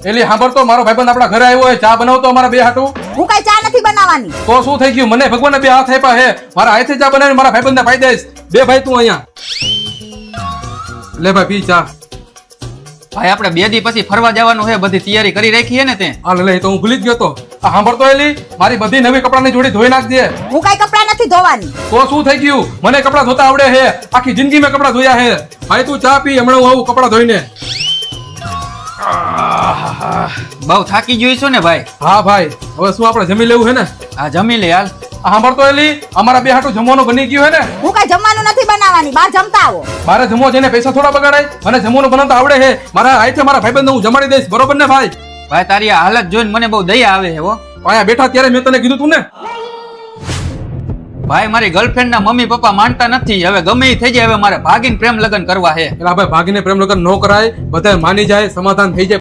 એલી સાંભળ તો મારો ભાઈબંધ આપણા ઘરે આવ્યો હોય ચા બનાવતો અમારા બે હાટું હું કઈ ચા નથી બનાવવાની. તો શું થઈ ગયું મને ભગવાનને બે હાથ આપ્યા હે મારા હાથે ચા બનાવીને મારા ભાઈબંધને પાઈ દઈશ બે ભાઈ તું અહીંયા લે ભાઈ પી ચા ભાઈ આપણે 2 દી પછી ફરવા જવાનું છે બધી તૈયારી કરી રાખી છે ને તે હા લે તો હું ભૂલી જ ગયો તો આ સાંભળતો એલી મારી બધી નવી કપડાની જોડી ધોઈ નાખજે હું કઈ કપડા નથી ધોવાની. તો શું થઈ ગયું મને કપડા ધોતા આવડે હે આખી જિંદગી મેં કપડા ધોયા હે ભાઈ તું ચા પી હમણાં હું આવું કપડા ધોઈને બહુ થાકી ગયો છો ને ભાઈ. હા ભાઈ હવે શું આપણે જમી લેવું હે ને આ જમી લે હાલ. આ સાંભળતો એલી અમારા બે હાટું જમવાનું બની ગયું હે ને હું કઈ જમવાનું નથી બનાવવાની. બહાર જમતા આવો. મારે જમવા જઈને પૈસા થોડા બગાડાય મને જમવાનું બનાવતા આવડે હે મારા હાથે મારા ભાઈબંધને હું જમાડી દઈશ બરોબર ને ભાઈ ભાઈ તારી આ હાલત જોઈને મને બહુ દયા આવે છે હો. અહીંયા બેઠા ત્યારે મેં તને કીધું તું ને ભાઈ મારી ગર્લફ્રેન્ડ ના મમ્મી પપ્પા માનતા નથી હવે ગમે એ થઈ જાય હવે મારે ભાગીને પ્રેમ લગ્ન કરવા છે. એટલે ભાઈ ભાગીને પ્રેમ લગ્ન ન કરાય બધા માની જાય સમાધાન થઈ જાય